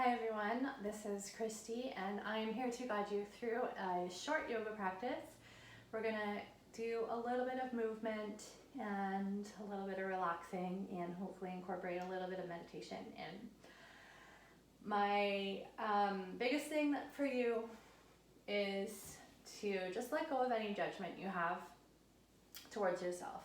Hi everyone, this is Christy and I'm here to guide you through a short yoga practice. We're going to do a little bit of movement and a little bit of relaxing and hopefully incorporate a little bit of meditation in. My biggest thing for you is to just let go of any judgment you have towards yourself.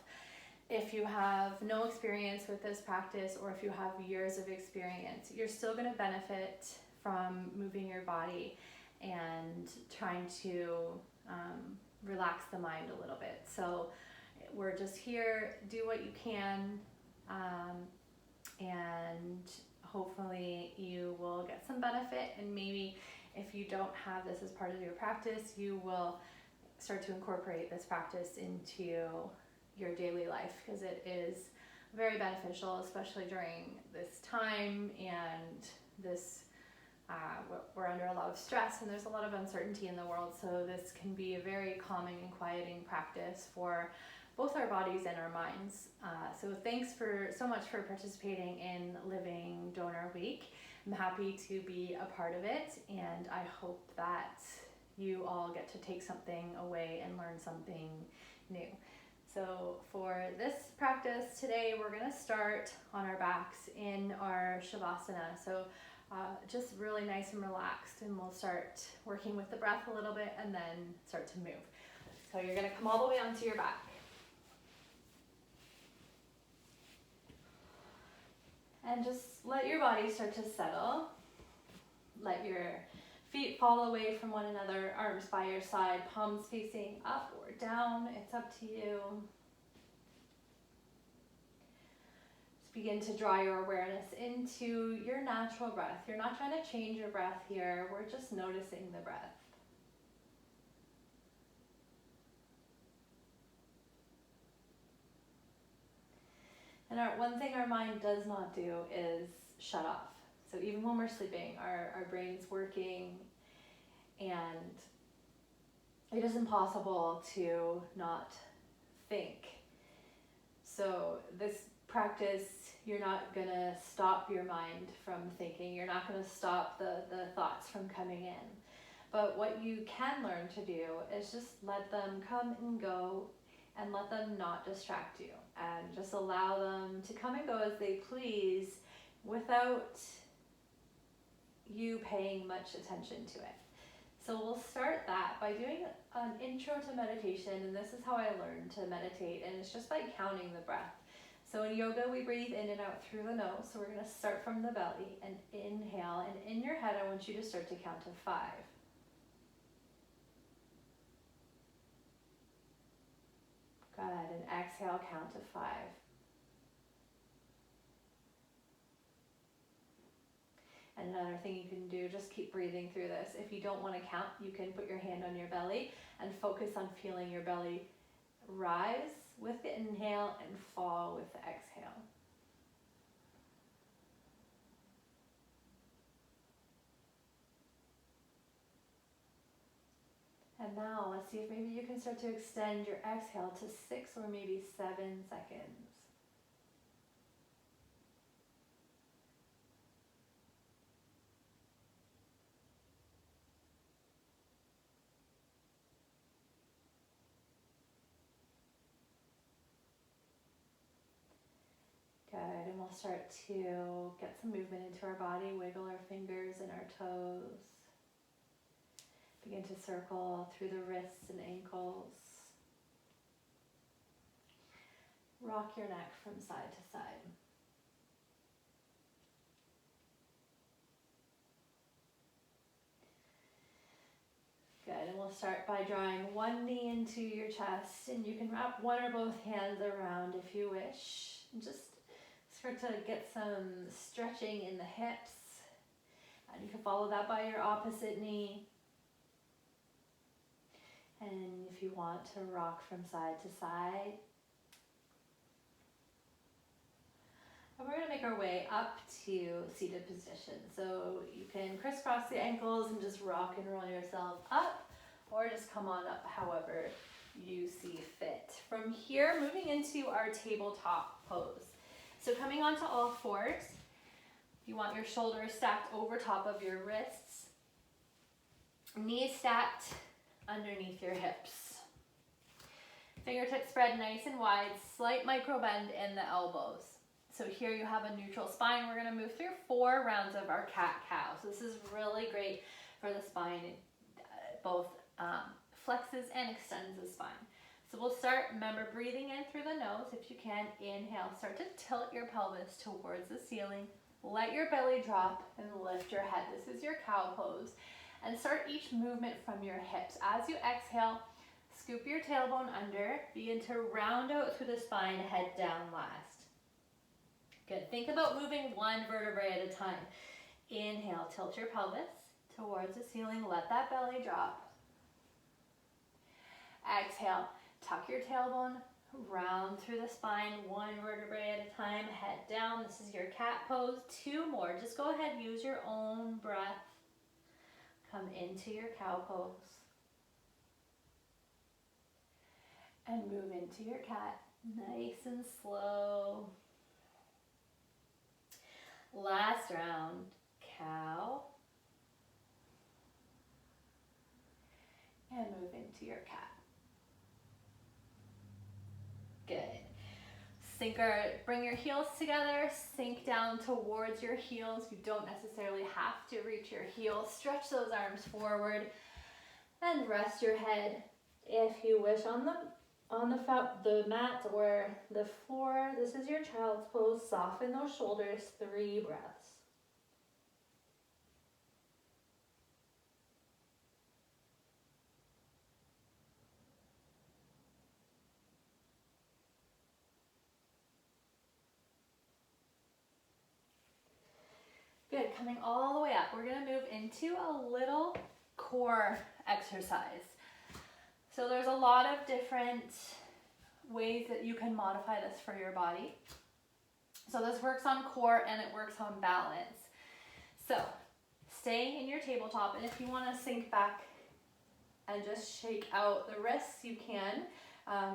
If you have no experience with this practice or if you have years of experience, you're still going to benefit from moving your body and trying to relax the mind a little bit. So we're just here, do what you can, and hopefully you will get some benefit. And maybe if you don't have this as part of your practice, you will start to incorporate this practice into your daily life, because it is very beneficial, especially during this time and this we're under a lot of stress and there's a lot of uncertainty in the world. So this can be a very calming and quieting practice for both our bodies and our minds. So thanks so much for participating in Living Donor Week. I'm happy to be a part of it, and I hope that you all get to take something away and learn something new. So for this practice today, we're going to start on our backs in our Shavasana. So just really nice and relaxed, and we'll start working with the breath a little bit and then start to move. So you're going to come all the way onto your back. And just let your body start to settle. Let your feet fall away from one another, arms by your side, palms facing up or down. It's up to you. Just begin to draw your awareness into your natural breath. You're not trying to change your breath here. We're just noticing the breath. And one thing our mind does not do is shut off. So even when we're sleeping, our brain's working, and it is impossible to not think. So this practice, you're not going to stop your mind from thinking. You're not going to stop the thoughts from coming in. But what you can learn to do is just let them come and go and let them not distract you. And just allow them to come and go as they please without you paying much attention to it. So we'll start that by doing an intro to meditation, and this is how I learned to meditate, and it's just by counting the breath. So in yoga, we breathe in and out through the nose, so we're going to start from the belly and inhale, and in your head, I want you to start to count to 5. Good, and exhale, count to 5. And another thing you can do, just keep breathing through this. If you don't want to count, you can put your hand on your belly and focus on feeling your belly rise with the inhale and fall with the exhale. And now let's see if maybe you can start to extend your exhale to 6 or maybe 7 seconds. Good, and we'll start to get some movement into our body, wiggle our fingers and our toes. Begin to circle through the wrists and ankles. Rock your neck from side to side. Good, and we'll start by drawing one knee into your chest, and you can wrap one or both hands around if you wish. And just start to get some stretching in the hips, and you can follow that by your opposite knee. And if you want to rock from side to side. And we're going to make our way up to seated position. So you can crisscross the ankles and just rock and roll yourself up, or just come on up however you see fit. From here, moving into our tabletop pose. So coming onto all fours, You want your shoulders stacked over top of your wrists. Knees stacked underneath your hips. Fingertips spread nice and wide, slight micro bend in the elbows. So here you have a neutral spine. We're going to move through 4 rounds of our cat-cow. So this is really great for the spine. It both flexes and extends the spine. So we'll start, remember, breathing in through the nose. If you can, inhale. Start to tilt your pelvis towards the ceiling. Let your belly drop and lift your head. This is your cow pose. And start each movement from your hips. As you exhale, scoop your tailbone under. Begin to round out through the spine, head down last. Good. Think about moving 1 vertebrae at a time. Inhale, tilt your pelvis towards the ceiling. Let that belly drop. Exhale, tuck your tailbone, round through the spine, 1 vertebrae at a time, head down. This is your cat pose. 2 more. Just go ahead, use your own breath. Come into your cow pose. And move into your cat, nice and slow. Last round, cow. And move into your cat. Good. Bring your heels together, sink down towards your heels. You don't necessarily have to reach your heels. Stretch those arms forward and rest your head, if you wish, on the mat or the floor. This is your child's pose. Soften those shoulders, 3 breaths. Good, coming all the way up. We're gonna move into a little core exercise. So there's a lot of different ways that you can modify this for your body. So this works on core and it works on balance. So stay in your tabletop, and if you wanna sink back and just shake out the wrists, you can,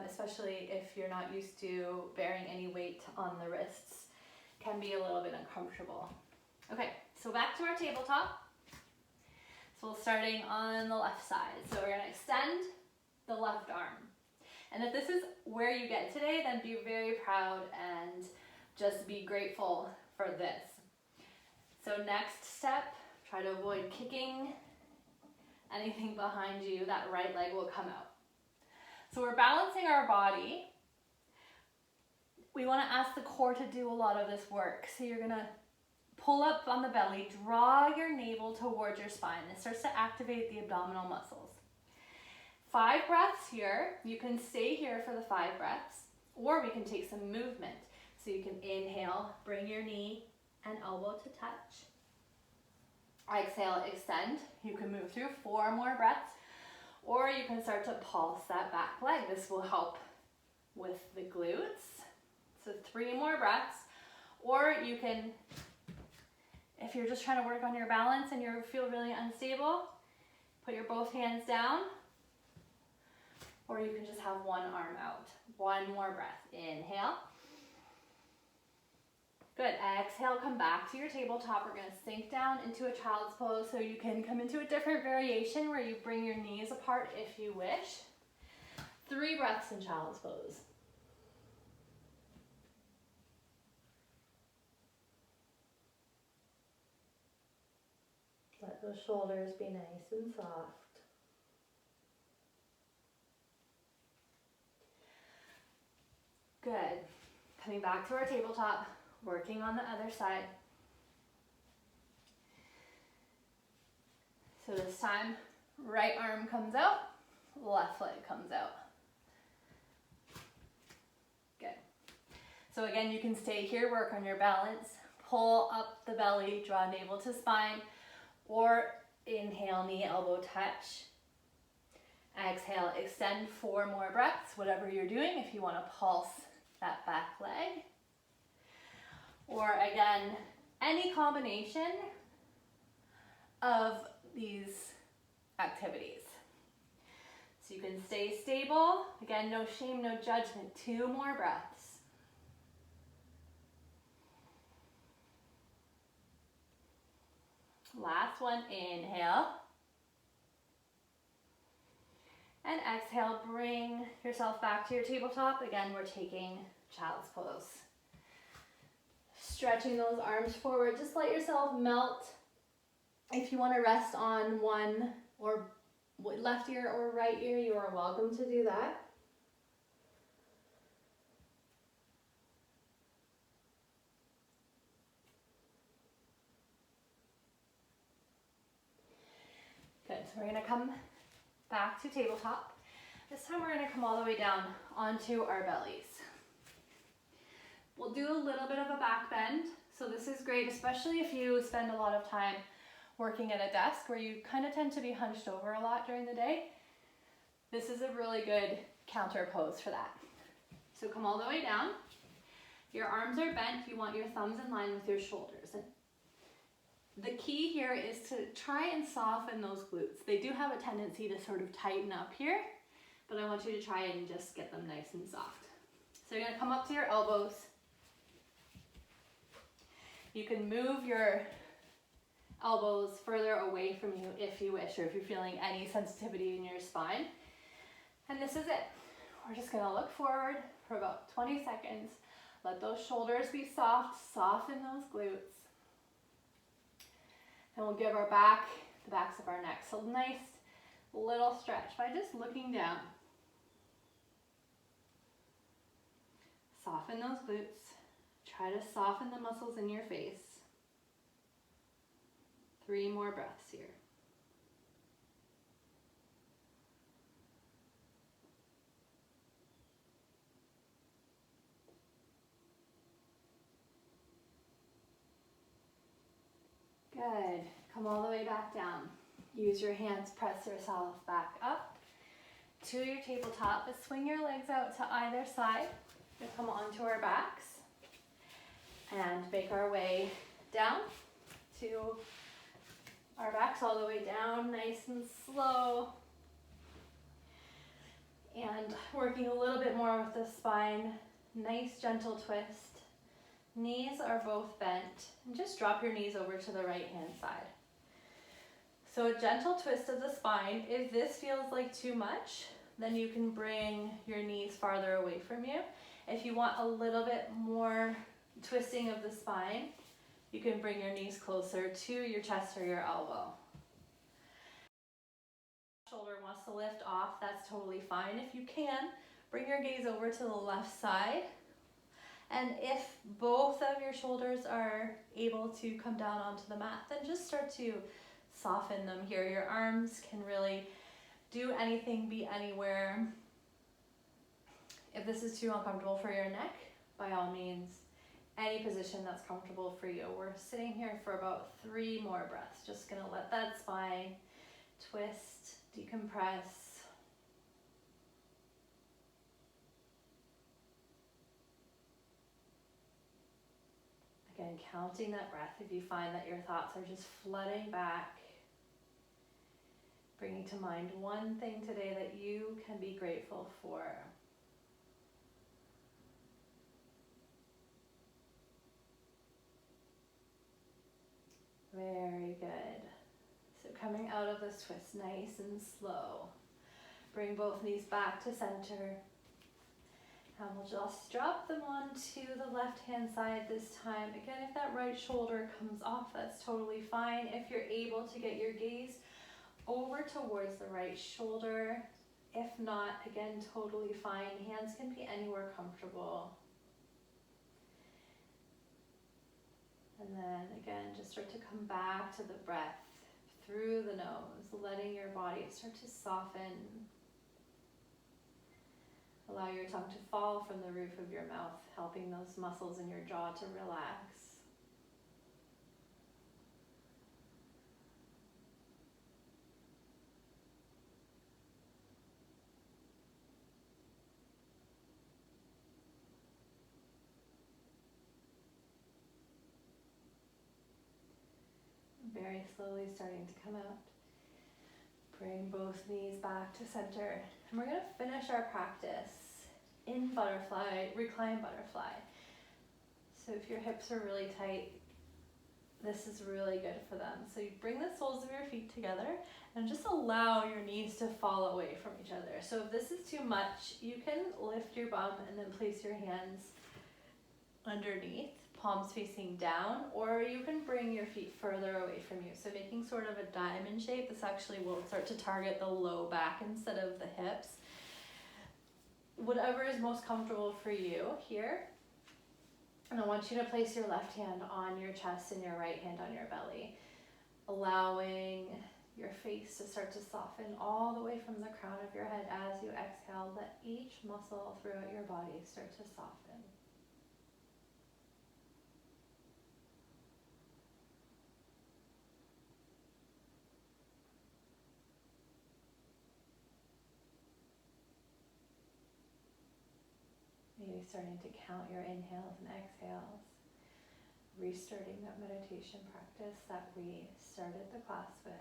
especially if you're not used to bearing any weight on the wrists. Can be a little bit uncomfortable. Okay, so back to our tabletop. So we're starting on the left side. So we're gonna extend the left arm. And if this is where you get today, then be very proud and just be grateful for this. So next step, try to avoid kicking anything behind you. That right leg will come out. So we're balancing our body. We wanna ask the core to do a lot of this work. So you're gonna pull up on the belly, draw your navel towards your spine. This starts to activate the abdominal muscles. 5 breaths here. You can stay here for the 5 breaths, or we can take some movement. So you can inhale, bring your knee and elbow to touch. Exhale, extend. You can move through 4 more breaths, or you can start to pulse that back leg. This will help with the glutes. So 3 more breaths, or you can, if you're just trying to work on your balance and you feel really unstable, put your both hands down, or you can just have 1 arm out. 1 more breath. Inhale. Good. Exhale, come back to your tabletop. We're going to sink down into a child's pose, so you can come into a different variation where you bring your knees apart if you wish. 3 breaths in child's pose. Let those shoulders be nice and soft. Good. Coming back to our tabletop, working on the other side. So this time, right arm comes out, left leg comes out. Good. So again, you can stay here, work on your balance, pull up the belly, draw navel to spine, or inhale, knee, elbow touch. Exhale, extend 4 more breaths, whatever you're doing, if you want to pulse that back leg. Or again, any combination of these activities. So you can stay stable. Again, no shame, no judgment. 2 more breaths. Last one, inhale. And exhale, bring yourself back to your tabletop. Again, we're taking child's pose. Stretching those arms forward, just let yourself melt. If you want to rest on one or left ear or right ear, you are welcome to do that. Good, so we're gonna come back to tabletop. This time we're gonna come all the way down onto our bellies. We'll do a little bit of a back bend. So this is great, especially if you spend a lot of time working at a desk where you kind of tend to be hunched over a lot during the day. This is a really good counter pose for that. So come all the way down. Your arms are bent. You want your thumbs in line with your shoulders. And the key here is to try and soften those glutes. They do have a tendency to sort of tighten up here, but I want you to try and just get them nice and soft. So you're gonna come up to your elbows. You can move your elbows further away from you if you wish, or if you're feeling any sensitivity in your spine. And this is it. We're just gonna look forward for about 20 seconds. Let those shoulders be soft, soften those glutes. And we'll give our back, the backs of our necks, a nice little stretch by just looking down. Soften those glutes. Try to soften the muscles in your face. 3 more breaths here. Good. Come all the way back down. Use your hands, press yourself back up to your tabletop. But swing your legs out to either side. We'll come onto our backs and make our way down to our backs, all the way down, nice and slow. And working a little bit more with the spine. Nice gentle twist. Knees are both bent. And just drop your knees over to the right hand side. So a gentle twist of the spine. If this feels like too much, then you can bring your knees farther away from you. If you want a little bit more twisting of the spine, you can bring your knees closer to your chest or your elbow. Shoulder wants to lift off, that's totally fine. If you can, bring your gaze over to the left side. And if both of your shoulders are able to come down onto the mat, then just start to soften them here. Your arms can really do anything, be anywhere. If this is too uncomfortable for your neck, by all means, any position that's comfortable for you. We're sitting here for about 3 more breaths. Just gonna let that spine twist, decompress. Again, counting that breath if you find that your thoughts are just flooding back. Bringing to mind one thing today that you can be grateful for. Very good. So coming out of this twist nice and slow. Bring both knees back to center. And we'll just drop them onto the left hand side this time. Again, if that right shoulder comes off, that's totally fine. If you're able to get your gaze over towards the right shoulder. If not, again, totally fine. Hands can be anywhere comfortable. And then again, just start to come back to the breath through the nose, letting your body start to soften. Allow your tongue to fall from the roof of your mouth, helping those muscles in your jaw to relax. Very slowly starting to come out. Bring both knees back to center. And we're going to finish our practice in butterfly, reclined butterfly. So if your hips are really tight, this is really good for them. So you bring the soles of your feet together and just allow your knees to fall away from each other. So if this is too much, you can lift your bum and then place your hands underneath, palms facing down, or you can bring your feet further away from you. So making sort of a diamond shape, this actually will start to target the low back instead of the hips. Whatever is most comfortable for you here. And I want you to place your left hand on your chest and your right hand on your belly, allowing your face to start to soften all the way from the crown of your head as you exhale. Let each muscle throughout your body start to soften. Maybe starting to count your inhales and exhales, restarting that meditation practice that we started the class with.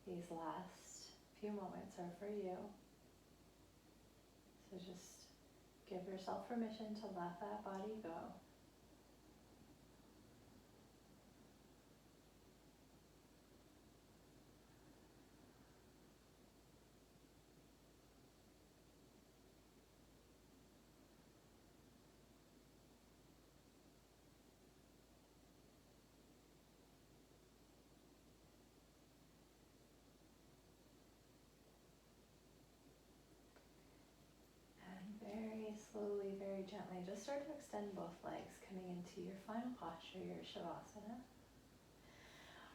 These last few moments are for you. So just give yourself permission to let that body go. Very slowly, very gently, just start to extend both legs, coming into your final posture, your Shavasana.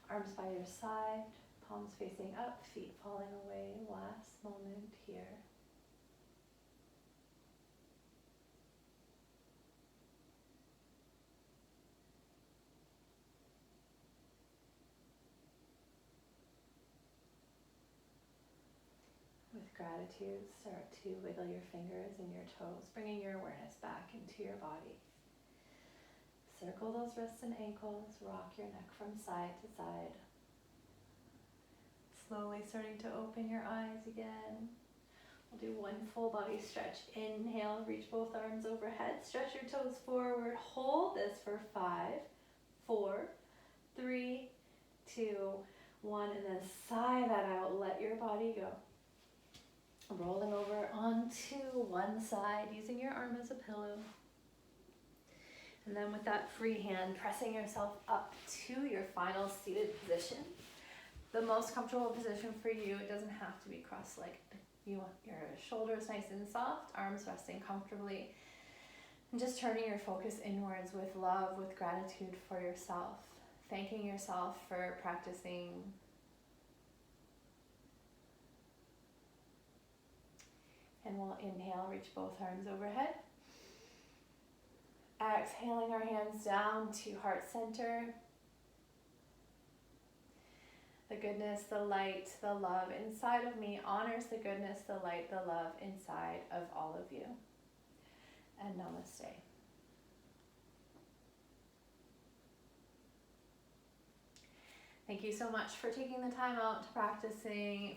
Arms by your side, palms facing up, feet falling away. Last moment here. With gratitude, start to wiggle your fingers and your toes, bringing your awareness back into your body. Circle those wrists and ankles, rock your neck from side to side. Slowly starting to open your eyes again. We'll do one full body stretch. Inhale, reach both arms overhead, stretch your toes forward, hold this for 5, 4, 3, 2, 1, and then sigh that out, let your body go. Rolling over onto one side, using your arm as a pillow. And then with that free hand, pressing yourself up to your final seated position. The most comfortable position for you. It doesn't have to be cross-legged. You want your shoulders nice and soft, arms resting comfortably. And just turning your focus inwards with love, with gratitude for yourself. Thanking yourself for practicing. And we'll inhale, reach both arms overhead. Exhaling our hands down to heart center. The goodness, the light, the love inside of me honors the goodness, the light, the love inside of all of you. And namaste. Thank you so much for taking the time out to practicing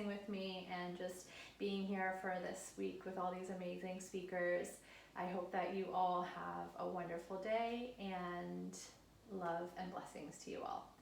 with me and just being here for this week with all these amazing speakers. I hope that you all have a wonderful day, and love and blessings to you all.